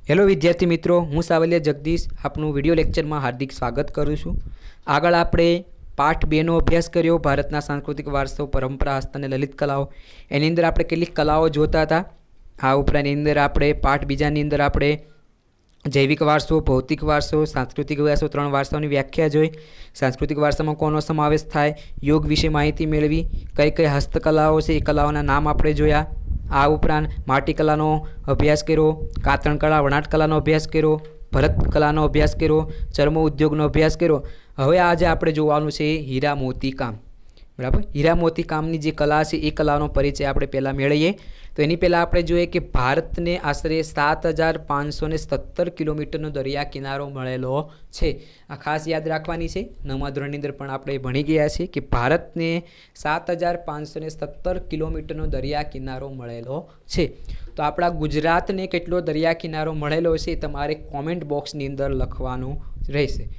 Hello विद्यार्थी मित्रों, हूँ सावलिया जगदीश आपनु विडियो लेक्चर में हार्दिक स्वागत करूँ छूँ। आगळ आपणे पाठ 2 नो अभ्यास कर्यो भारतना सांस्कृतिक वारसो, परंपरा, हस्त अने ललित कलाओ। एनी अंदर आपणे केटलीक कलाओ जोता हता। आ उपरांतनी अंदर आपणे पाठ बीजानी अंदर आपणे जैविक वारसो, भौतिक वारसो, सांस्कृतिक वारसो, 3 वारसाओनी व्याख्या जोई। सांस्कृतिक वारसामां कोनो समावेश थाय, योग विषे माहिती मेळवी, कई कई हस्तकलाओ छे ए कलाओना नाम आपणे जोया। आ उपरांत माटीकलानो अभ्यास कर्यो, कातरणकला वણાટકલાનો अभ्यास कर्यो, भरतकलाનો अभ्यास कर्यो, चर्म उद्योगનો अभ्यास कर्यो। हवे आज आपणे जोवानुं छे हीरा मोती काम। बराबर, हीरा मोती कामनी जे कला छे ए कलानो परिचय आपणे पहेला मेळवीए। तो एनी पहेला आपणे जोईए कि भारतने आशरे 7517 किलोमीटरनो दरिया किनारो मळेलो छे। आ खास याद राखवानी छे, 9मा धोरणनी अंदर पण आपणे भणी गया छे कि भारतने 7517 किलोमीटरनो दरिया किनारो मळेलो छे। तो आपणा गुजरातने केटलो दरिया किनारो मळेलो छे तमारे कॉमेंट बॉक्सनी अंदर लखवानुं रहेशे।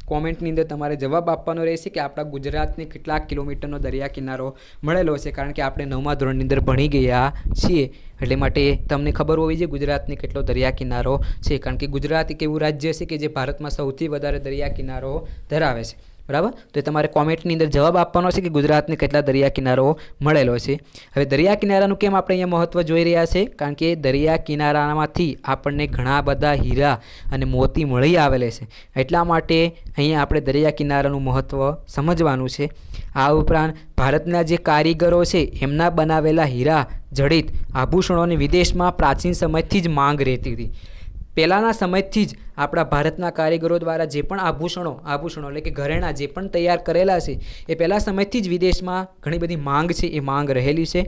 कॉमेंटनी अंदर तमारे जवाब आपवानो रहेशे कि आपणा गुजरातने केटला किलोमीटरनो दरिया किनारो मळेलो छे, कारण के आपणे 9मा धोरणनी अंदर भणी गया छीए એટલે માટે તમને ખબર હોવી જોઈએ ગુજરાતને કેટલો દરિયા કિનારો છે, કારણ કે ગુજરાત એક એવું રાજ્ય છે કે જે ભારતમાં સૌથી વધારે દરિયા કિનારો ધરાવે છે। બરાબર, તો તમારે કોમેન્ટની અંદર જવાબ આપવાનો છે કે ગુજરાતને કેટલા દરિયા કિનારો મળેલો છે। હવે દરિયા કિનારાનું કેમ આપણે અહીંયા મહત્વ જોઈ રહ્યા છે, કારણ કે દરિયા કિનારામાંથી આપણને ઘણા બધા હીરા અને મોતી મળી આવેલે છે, એટલા માટે અહીંયા આપણે દરિયા કિનારાનું મહત્વ સમજવાનું છે। આ ઉપરાંત ભારતના જે કારીગરો છે એમના બનાવેલા હીરા જડિત આભૂષણોની વિદેશમાં प्राचीन સમયથી જ માંગ રહેતી હતી। પહેલાંના સમયથી જ આપણા ભારતના કારીગરો દ્વારા જે પણ આભૂષણો એટલે કે ઘરેણાં જે પણ તૈયાર કરેલા છે એ પહેલા સમયથી જ વિદેશમાં ઘણી બધી માંગ છે, એ માંગ રહેલી છે।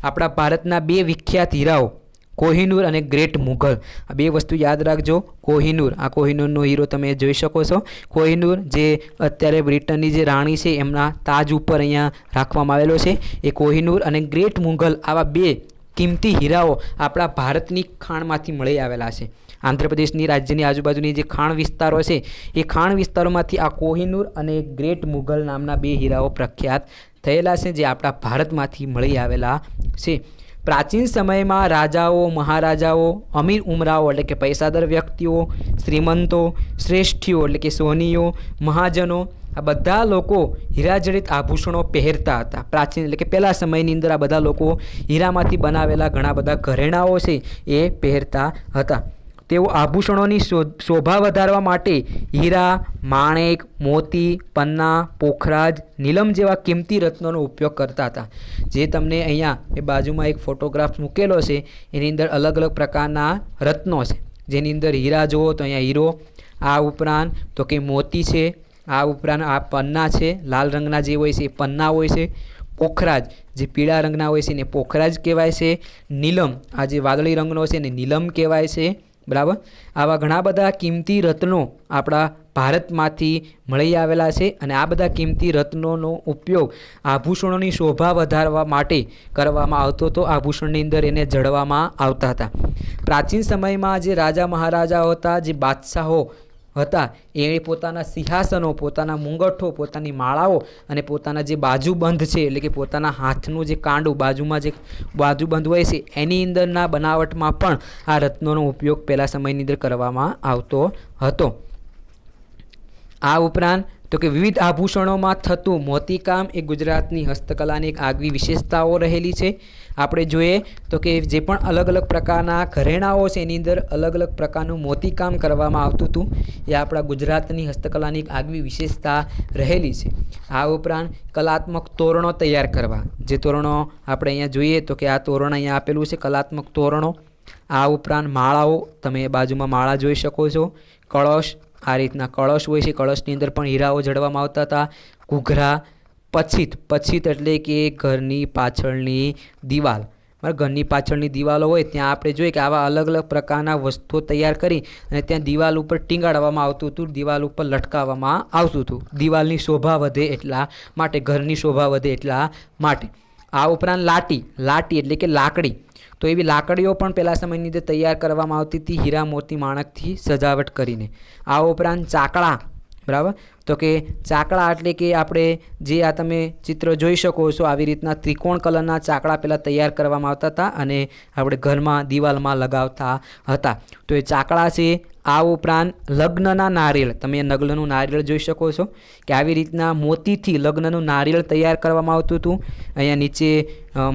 આપણા ભારતના 2 વિખ્યાત હીરાઓ કોહિનૂર અને ગ્રેટ મુઘલ, આ 2 વસ્તુ યાદ રાખજો। કોહિનૂર, આ કોહિનૂરનો હીરો તમે જોઈ શકો છો। કોહિનૂર જે અત્યારે બ્રિટનની જે રાણી છે એમના તાજ ઉપર અહીંયા રાખવામાં આવેલો છે, એ કોહિનૂર અને ગ્રેટ મુઘલ આવા 2 કિંમતી હીરાઓ આપણા ભારતની ખાણમાંથી મળી આવેલા છે। આંધ્રપ્રદેશની રાજ્યની આજુબાજુની જે ખાણ વિસ્તારો છે એ ખાણ વિસ્તારોમાંથી આ કોહિનૂર અને ગ્રેટ મુઘલ નામના 2 હીરાઓ પ્રખ્યાત થયેલા છે, જે આપણા ભારતમાંથી મળી આવેલા છે। प्राचीन समय में राजाओं, महाराजाओं, अमीर उमराओ एटले के पैसादार व्यक्तिओ, श्रीमंतो, श्रेष्ठीओ एटले के सोनीओ, महाजनों आ बधा लोको हीराजड़ित आभूषणों पहेरता हता। प्राचीन एटले के पहला समयनी अंदर आ बधा लोको हीरामांथी बनावेला घणा बधा घरेणाओ छे ए पहेरता हता। तेओ आभूषणोनी शोभा वधारवा माटे हीरा, माणेक, मोती, पन्ना, पोखराज, नीलम जेवा किंमती रत्नोनो उपयोग करता हता। जे तमने अहींया ए बाजुमां एक फोटोग्राफ मूकेलो छे एनी अंदर अलग अलग प्रकारना रत्नो छे, जेनी अंदर हीरा जोवो तो अहींया हीरो, आ उपरांत तो के मोती छे, आ उपरांत आ पन्ना छे, लाल रंगना जे होय छे पन्ना होय छे। पोखराज जे पीळा रंगना होय छे ने पोखराज कहेवाय छे। नीलम आ जे वादળી रंगनो छे ने नीलम कहेवाय छे। बराबर, आवा घणा बधा किंमती रत्नो आपणा भारतमांथी मळी आवेला छे अने आ बधा किंमती रत्नोनो उपयोग आभूषणोनी शोभा वधारवा माटे करवामां आवतो हतो। आभूषणनी अंदर एने जड़वामां आवता हता। प्राचीन समयमां जे राजा महाराजाओ हता, जे बादशाहो हता, ए पोताना सिंहासनो, पोताना मुंगठो, पोतानी माळाओ अने पोताना जे बाजूबंध छे એટલે કે પોતાના હાથનું જે કાંડું બાજુમાં જે બાજુબંધ હોય છે એની અંદરના બનાવટમાં પણ આ રત્નોનો ઉપયોગ પહેલા સમયની અંદર કરવામાં આવતો હતો। આ ઉપરાંત तो कि विविध आभूषणों में थतु मोतीकाम ए गुजरातनी हस्तकलानी एक आगवी विशेषताओ रहेली छे। आपणे जोईए तो कि जे पण अलग अलग प्रकारना घरेणाओ छे एनी अंदर अलग अलग प्रकारनुं मोतीकाम करवामां आवतुं हतुं, ए आपणा गुजरातनी हस्तकलानी एक आगवी विशेषता रहेली छे। आ उपरांत कलात्मक तोरणो तैयार करवा, जे तोरणो आपणे अहींया जोईए तो कि आ तोरण अहींया आपेलुं छे, कलात्मक तोरणो। आ उपरांत माळाओ, તમે બાજુમાં માળા જોઈ શકો છો। કળશ, आ रीतना कळश होय छे, कळशनी अंदर पण हीराओ जड़वामां आवता हता। घूघरा, पछीत, पछीत एटले के घरनी पाछळनी दीवाल, घरनी पाछळनी दीवालो होय त्यां आपणे जोईए के आवा अलग अलग प्रकारना वस्तुओ तैयार करी अने त्यां दीवाल उपर टींगाड़वामां आवतुं हतुं, दीवाल उपर लटकाववामां आवतुं हतुं। दीवालनी शोभा वधे एटला माटे, घरनी शोभा वधे एटला माटे। आ उपरांत लाटी, लाटी एटले के लाकड़ी, तो एवी लाकड़ीओ पण पहला समयनी अंदर तैयार करवामां आवती हती हीरा, मोती, माणकथी सजावट करीने। आ उपरांत चाकड़ा, बराबर, તો કે ચાકડા એટલે કે આપણે જે આ તમે ચિત્ર જોઈ શકો છો આવી રીતના ત્રિકોણ કલરના ચાકડા પહેલાં તૈયાર કરવામાં આવતા હતા અને આપણે ઘરમાં દિવાલમાં લગાવતા હતા. તો એ ચાકડા છે. આ ઉપરાંત લગ્નના નારિયેળ, તમે લગ્નનું નારિયેળ જોઈ શકો છો કે આવી રીતના મોતીથી લગ્નનું નારિયેળ તૈયાર કરવામાં આવતું હતું. અહીંયા નીચે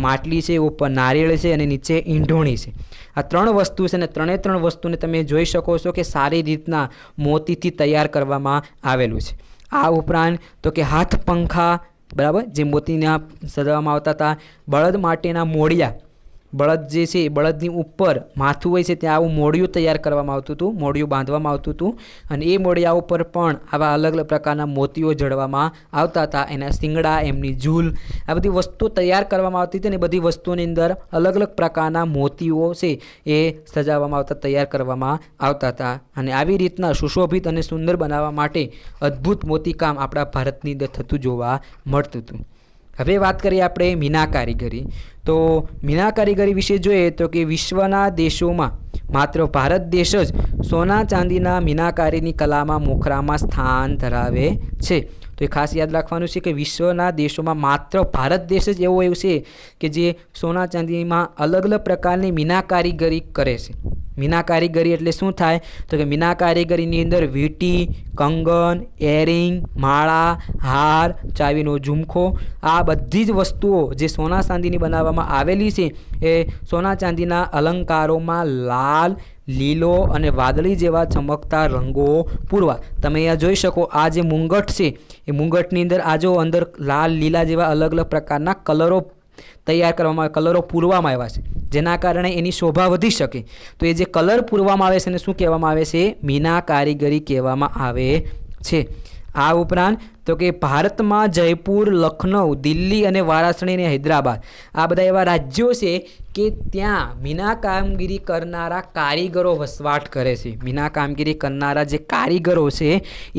માટલી છે, ઉપર નારિયેળ છે અને નીચે ઈંઢોણી છે. આ 3 વસ્તુ છે અને 3 વસ્તુને તમે જોઈ શકો છો કે સારી રીતના મોતીથી તૈયાર કરવામાં આવેલું છે. આ ઉપરાંત તો કે હાથ પંખા, બરાબર, જે મોતીના સજાવવામાં આવતા હતા. બળદ માટેના મોડિયા, બળદ જે છે એ બળદની ઉપર માથું હોય છે ત્યાં આવું મોડિયું તૈયાર કરવામાં આવતું હતું, મોડિયું બાંધવામાં આવતું હતું અને એ મોડિયા ઉપર પણ આવા અલગ અલગ પ્રકારના મોતીઓ જડવામાં આવતા હતા. એના શિંગડા, એમની ઝૂલ, આ બધી વસ્તુઓ તૈયાર કરવામાં આવતી હતી અને બધી વસ્તુઓની અંદર અલગ અલગ પ્રકારના મોતીઓ છે એ સજાવવામાં આવતા, તૈયાર કરવામાં આવતા હતા. અને આવી રીતના સુશોભિત અને સુંદર બનાવવા માટે અદ્ભુત મોતીકામ આપણા ભારતની અંદર થતું જોવા મળતું હતું. હવે વાત કરીએ આપણે મીના કારીગરી. તો મીના કારીગરી વિશે જોઈએ તો કે વિશ્વના દેશોમાં માત્ર ભારત દેશ જ સોના ચાંદીના મીનાકારીની કલામાં મોખરામાં સ્થાન ધરાવે છે. તો એ ખાસ યાદ રાખવાનું છે કે વિશ્વના દેશોમાં માત્ર ભારત દેશ જ એવો છે કે જે સોના ચાંદીમાં અલગ અલગ પ્રકારની મીના કારીગરી કરે છે. મીના કારીગરી એટલે શું થાય તો કે મીના કારીગરીની અંદર વીંટી, કંગન, એરિંગ, માળા, હાર, ચાવીનો ઝુમખો, આ બધી જ વસ્તુઓ જે સોના ચાંદીની બનાવવામાં આવેલી છે એ સોના ચાંદીના અલંકારોમાં લાલ, લીલો અને વાદળી જેવા ચમકતા રંગો પૂરવા. તમે અહીંયા જોઈ શકો આ જે મુંગટ છે એ મુંગટની અંદર આ જો અંદર લાલ, લીલા જેવા અલગ અલગ પ્રકારના કલરો તૈયાર કરવામાં, કલરો પૂરવામાં આવ્યા છે જેના કારણે એની શોભા વધી શકે. તો એ જે કલર પૂરવામાં આવે છે એને શું કહેવામાં આવે છે? મીના કારીગરી કહેવામાં આવે છે. આ ઉપરાંત તો કે ભારતમાં જયપુર, લખનઉ, દિલ્હી અને વારાણસી અને હૈદરાબાદ આ બધા એવા રાજ્યો છે કે ત્યાં મીના કામગીરી કરનારા કારીગરો વસવાટ કરે છે. મીના કામગીરી કરનારા જે કારીગરો છે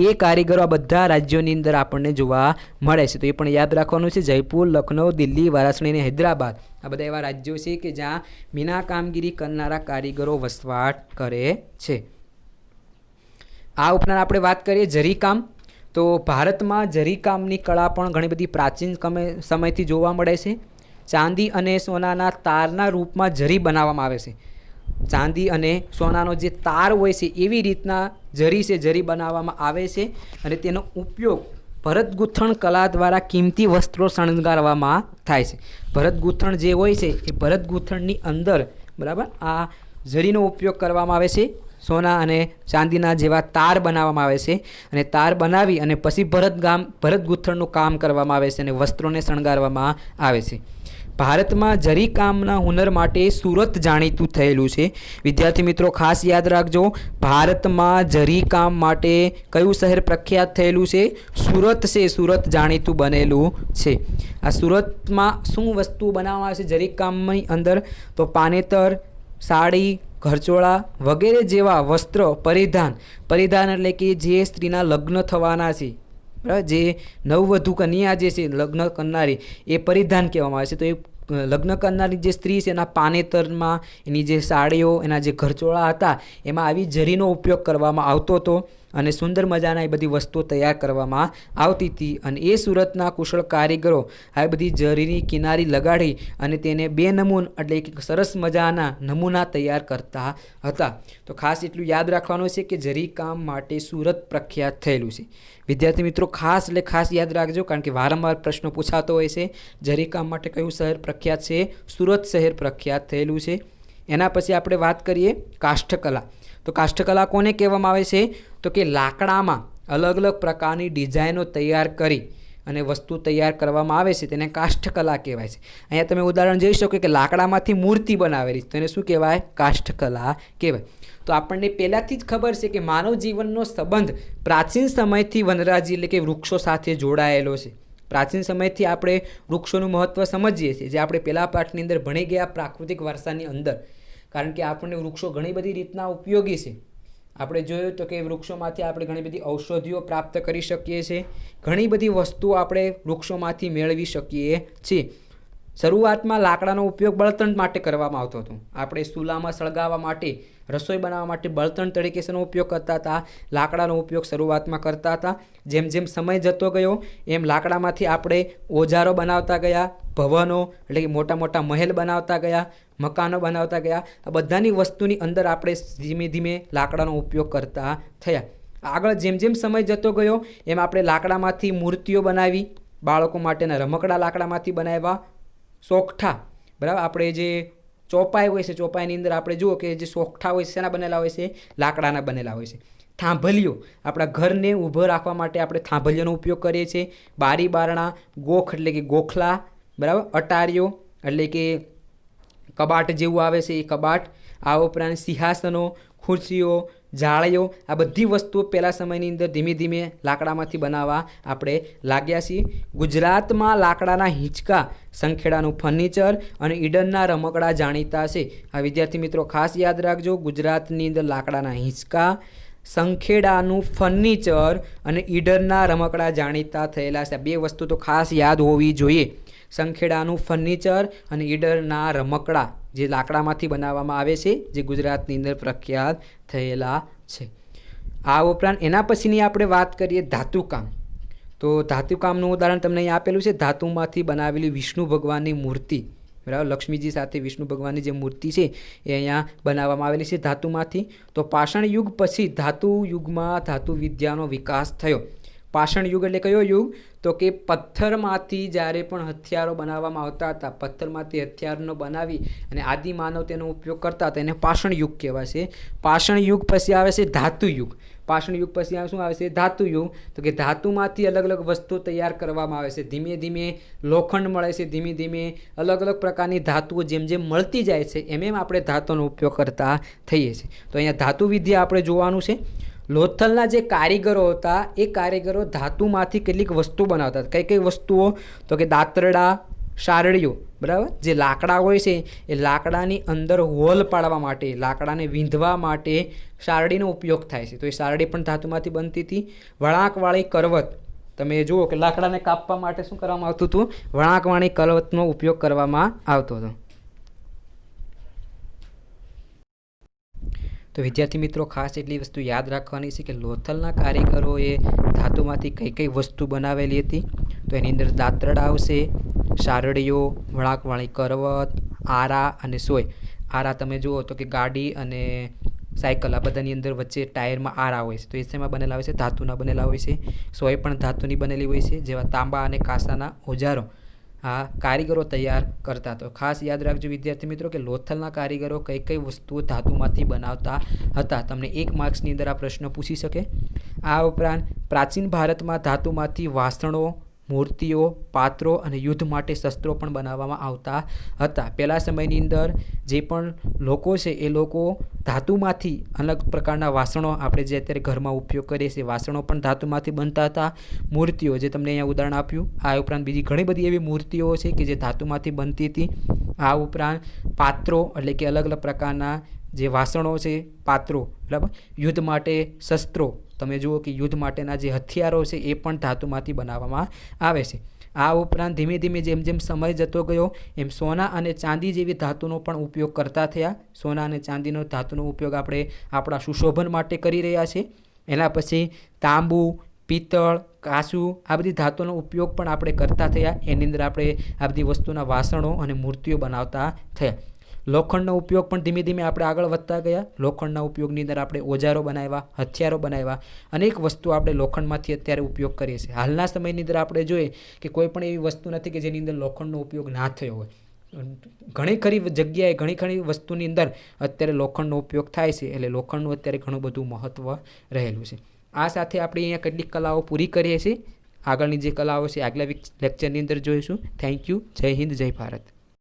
એ કારીગરો આ બધા રાજ્યોની અંદર આપણને જોવા મળે છે. તો એ પણ યાદ રાખવાનું છે. જયપુર, લખનઉ, દિલ્હી, વારાણસી અને હૈદરાબાદ આ બધા એવા રાજ્યો છે કે જ્યાં મીના કામગીરી કરનારા કારીગરો વસવાટ કરે છે. આ ઉપરાંત આપણે વાત કરીએ જરીકામ. તો ભારતમાં જરીકામની કળા પણ ઘણી બધી પ્રાચીન સમયથી જોવા મળે છે. ચાંદી અને સોનાના તારના રૂપમાં જરી બનાવવામાં આવે છે. ચાંદી અને સોનાનો જે તાર હોય છે એવી રીતના જરી છે, જરી બનાવવામાં આવે છે અને તેનો ઉપયોગ ભરત ગૂંથણ કલા દ્વારા કિંમતી વસ્ત્રો શણગારવામાં થાય છે. ભરત ગૂંથણ જે હોય છે એ ભરત ગૂંથણની અંદર, બરાબર, આ જરીનો ઉપયોગ કરવામાં આવે છે. સોના અને ચાંદીના જેવા તાર બનાવવામાં આવે છે અને તાર બનાવી અને પછી ભરત ગૂંથણનું કામ કરવામાં આવે છે અને વસ્ત્રોને શણગારવામાં આવે છે. ભારતમાં જરીકામના હુનર માટે સુરત જાણીતું થયેલું છે. વિદ્યાર્થી મિત્રો ખાસ યાદ રાખજો, ભારતમાં જરીકામ માટે કયું શહેર પ્રખ્યાત થયેલું છે? સુરત છે. સુરત જાણીતું બનેલું છે. આ સુરતમાં શું વસ્તુ બનાવવામાં આવે છે જરીકામની અંદર? તો પાનેતર, સાડી, ઘરચોળા વગેરે જેવા વસ્ત્ર પરિધાન એટલે કે જે સ્ત્રીના લગ્ન થવાના છે, બરાબર, જે નવવધુ કન્યા જે છે લગ્ન કરનારી એ પરિધાન કહેવામાં આવે છે. તો એ લગ્ન કરનારી જે સ્ત્રી છે એના પાનેતરમાં એની જે સાડીઓ, એના જે ઘરચોળા હતા એમાં આવી જરીનો ઉપયોગ કરવામાં આવતો હતો અને સુંદર મજાના એ બધી વસ્તુઓ તૈયાર કરવામાં આવતી હતી. અને એ સુરતના કુશળ કારીગરો આ બધી જરીની કિનારી લગાડી અને તેને 2 નમૂન એટલે કે સરસ મજાના નમૂના તૈયાર કરતા હતા. તો ખાસ એટલું યાદ રાખવાનું છે કે જરીકામ માટે સુરત પ્રખ્યાત થયેલું છે. વિદ્યાર્થી મિત્રો ખાસ યાદ રાખજો, કારણ કે વારંવાર પ્રશ્નો પૂછાતો હોય છે. જરીકામ માટે કયું શહેર પ્રખ્યાત છે? સુરત શહેર પ્રખ્યાત થયેલું છે. એના પછી આપણે વાત કરીએ કાષ્ઠકલા. તો કાષ્ઠકલા કોને કહેવામાં આવે છે? તો કે લાકડામાં અલગ અલગ પ્રકારની ડિઝાઇનો તૈયાર કરી અને વસ્તુ તૈયાર કરવામાં આવે છે તેને કાષ્ઠકલા કહેવાય છે. અહીંયા તમે ઉદાહરણ જોઈ શકો કે લાકડામાંથી મૂર્તિ બનાવેલી, તો એને શું કહેવાય? કાષ્ઠકલા કહેવાય. તો આપણને પહેલાંથી જ ખબર છે કે માનવ જીવનનો સંબંધ પ્રાચીન સમયથી વનરાજી એટલે કે વૃક્ષો સાથે જોડાયેલો છે. પ્રાચીન સમયથી આપણે વૃક્ષોનું મહત્ત્વ સમજીએ છીએ, જે આપણે પહેલા પાઠની અંદર ભણી ગયા પ્રાકૃતિક વારસાની અંદર. કારણ કે આપણને વૃક્ષો ઘણી બધી રીતના ઉપયોગી છે. આપણે જોયું તો કે વૃક્ષોમાંથી આપણે ઘણી બધી ઔષધિઓ પ્રાપ્ત કરી શકીએ છીએ. ઘણી બધી વસ્તુઓ આપણે વૃક્ષોમાંથી મેળવી શકીએ છીએ. શરૂઆતમાં લાકડાનો ઉપયોગ બળતણ માટે કરવામાં આવતો હતો. આપણે ચૂલામાં સળગાવવા માટે, રસોઈ બનાવવા માટે બળતણ તરીકે શેનો ઉપયોગ કરતા હતા? લાકડાનો ઉપયોગ શરૂઆતમાં કરતા હતા. જેમ જેમ સમય જતો ગયો એમ લાકડામાંથી આપણે ઓજારો બનાવતા ગયા, ભવનો એટલે કે મોટા મોટા મહેલ બનાવતા ગયા, મકાનો બનાવતા ગયા. આ બધાની વસ્તુની અંદર આપણે ધીમે ધીમે લાકડાનો ઉપયોગ કરતા થયા. આગળ જેમ જેમ સમય જતો ગયો એમ આપણે લાકડામાંથી મૂર્તિઓ બનાવી, બાળકો માટેના રમકડા લાકડામાંથી બનાવ્યા, સોગઠા, બરાબર, આપણે જે ચોપાઈ હોય છે, ચોપાઈની અંદર આપણે જુઓ કે જે સોગઠા હોય છે શેના બનેલા હોય છે? લાકડાના બનેલા હોય છે. થાંભલીઓ, આપણા ઘરને ઊભો રાખવા માટે આપણે થાંભલીઓનો ઉપયોગ કરીએ છીએ. બારી બારણા, ગોખ એટલે કે ગોખલા, બરાબર, અટારીઓ એટલે કે કબાટ જેવું આવે છે એ કબાટ. આ ઉપરાંત સિંહાસનો, ખુરશીઓ, જાળીઓ, આ બધી વસ્તુઓ પહેલાં સમયની અંદર ધીમે ધીમે લાકડામાંથી બનાવવા આપણે લાગ્યા છીએ. ગુજરાતમાં લાકડાના હિંચકા, સંખેડાનું ફર્નિચર અને ઈડનના રમકડા જાણીતા છે. આ વિદ્યાર્થી મિત્રો ખાસ યાદ રાખજો, ગુજરાતની અંદર લાકડાના હિંચકા, સંખેડાનું ફર્નિચર અને ઈડનના રમકડા જાણીતા થયેલા છે. બે વસ્તુ તો ખાસ યાદ હોવી જોઈએ. સંખેડાનું ફર્નિચર અને ઈડરના રમકડા જે લાકડામાંથી બનાવવામાં આવે છે, જે ગુજરાતની અંદર પ્રખ્યાત થયેલા છે. આ ઉપરાંત એના પછીની આપણે વાત કરીએ ધાતુકામ. તો ધાતુકામનું ઉદાહરણ તમને અહીં આપેલું છે. ધાતુમાંથી બનાવેલી વિષ્ણુ ભગવાનની મૂર્તિ, બરાબર, લક્ષ્મીજી સાથે વિષ્ણુ ભગવાનની જે મૂર્તિ છે એ અહીંયા બનાવવામાં આવેલી છે ધાતુમાંથી. તો પાષાણ યુગ પછી ધાતુ યુગમાં ધાતુ વિદ્યાનો વિકાસ થયો. પાષાણ યુગ એટલે કયો યુગ? તો કે પથ્થરમાંથી જ્યારે પણ હથિયારો બનાવવામાં આવતા હતા, પથ્થરમાંથી હથિયારનો બનાવી અને આદિમાનવ તેનો ઉપયોગ કરતા હતા, એને પાષાણ યુગ કહેવાય છે. પાષાણ યુગ પછી આવે છે ધાતુ યુગ. પાષાણ યુગ પછી શું આવે છે? ધાતુ યુગ. તો કે ધાતુમાંથી અલગ અલગ વસ્તુ તૈયાર કરવામાં આવે છે. ધીમે ધીમે લોખંડ મળે છે, ધીમે ધીમે અલગ અલગ પ્રકારની ધાતુઓ જેમ જેમ મળતી જાય છે એમ એમ આપણે ધાતુનો ઉપયોગ કરતા થઈએ છીએ. તો અહીંયા ધાતુ વિદ્યા આપણે જોવાનું છે. લોથલના જે કારીગરો હતા એ કારીગરો ધાતુમાંથી કેટલીક વસ્તુ બનાવતા હતા. કઈ કઈ વસ્તુઓ? તો કે દાંતરડા, શારડીઓ, બરાબર, જે લાકડા હોય છે એ લાકડાની અંદર હોલ પાડવા માટે, લાકડાને વીંધવા માટે શારડીનો ઉપયોગ થાય છે. તો એ શારડી પણ ધાતુમાંથી બનતી હતી. વળાંકવાળી કરવત, તમે જુઓ કે લાકડાને કાપવા માટે શું કરવામાં આવતું હતું? વળાંકવાળી કરવતનો ઉપયોગ કરવામાં આવતો હતો. તો વિદ્યાર્થી મિત્રો ખાસ એટલી વસ્તુ યાદ રાખવાની છે કે લોથલના કારીગરોએ ધાતુમાંથી કઈ કઈ વસ્તુ બનાવેલી હતી. તો એની અંદર દાંતરડા આવશે, શારડીઓ, વળાંકવાળી કરવત, આરા અને સોય. આરા તમે જુઓ તો કે ગાડી અને સાયકલ આ બધાની અંદર વચ્ચે ટાયરમાં આરા હોય છે. તો એ શેમાં બનેલા હોય છે? ધાતુના બનેલા હોય છે. સોય પણ ધાતુની બનેલી હોય છે. જેવા તાંબા અને કાંસાના ઓજારો આ કારીગરો તૈયાર કરતા. તો ખાસ યાદ રાખજો વિદ્યાર્થી મિત્રો કે લોથલના કારીગરો કઈ કઈ વસ્તુઓ ધાતુમાંથી બનાવતા હતા. તમને 1 માર્ક્સની અંદર આ પ્રશ્ન પૂછી શકે. આ ઉપરાંત પ્રાચીન ભારતમાં ધાતુમાંથી વાસણો, મૂર્તિઓ, પાત્રો અને યુદ્ધ માટે શસ્ત્રો પણ બનાવવામાં આવતા હતા. પહેલા સમયની અંદર જે પણ લોકો છે એ લોકો ધાતુમાંથી અલગ પ્રકારના વાસણો, આપણે જે અત્યારે ઘરમાં ઉપયોગ કરીએ છીએ વાસણો પણ ધાતુમાંથી બનતા હતા. મૂર્તિઓ જે તમને અહીંયા ઉદાહરણ આપ્યું, આ ઉપરાંત બીજી ઘણી બધી એવી મૂર્તિઓ છે કે જે ધાતુમાંથી બનતી હતી. આ ઉપરાંત પાત્રો એટલે કે અલગ અલગ પ્રકારના જે વાસણો છે, પાત્રો, બરાબર, યુદ્ધ માટે શસ્ત્રો, તમે જુઓ કે યુદ્ધ માટેના જે હથિયારો છે એ પણ ધાતુમાંથી બનાવવામાં આવે છે. આ ઉપરાંત ધીમે ધીમે જેમ જેમ સમય જતો ગયો એમ સોના અને ચાંદી જેવી ધાતુનો પણ ઉપયોગ કરતા થયા. સોના અને ચાંદીનો ધાતુનો ઉપયોગ આપણે આપણા સુશોભન માટે કરી રહ્યા છીએ. એના પછી તાંબુ, પિત્તળ, કાંસુ આ બધી ધાતુનો ઉપયોગ પણ આપણે કરતા થયા. એની અંદર આપણે આ બધી વસ્તુના વાસણો અને મૂર્તિઓ બનાવતા થયા. લોખંડનો ઉપયોગ પણ ધીમે ધીમે આપણે આગળ વધતા ગયા. લોખંડના ઉપયોગની અંદર આપણે ઓજારો બનાવ્યા, હથિયારો બનાવ્યા, અનેક વસ્તુ આપણે લોખંડમાંથી અત્યારે ઉપયોગ કરીએ છીએ. હાલના સમયની અંદર આપણે જોઈએ કે કોઈ પણ એવી વસ્તુ નથી કે જેની અંદર લોખંડનો ઉપયોગ ના થયો હોય. ઘણી ખરી જગ્યાએ ઘણી ખરી વસ્તુની અંદર અત્યારે લોખંડનો ઉપયોગ થાય છે. એટલે લોખંડનું અત્યારે ઘણું બધું મહત્ત્વ રહેલું છે. આ સાથે આપણે અહીંયા કેટલીક કલાઓ પૂરી કરીએ છીએ. આગળની જે કલાઓ છે આગલા લેક્ચરની અંદર જોઈશું. Thank you. જય હિન્દ, જય ભારત.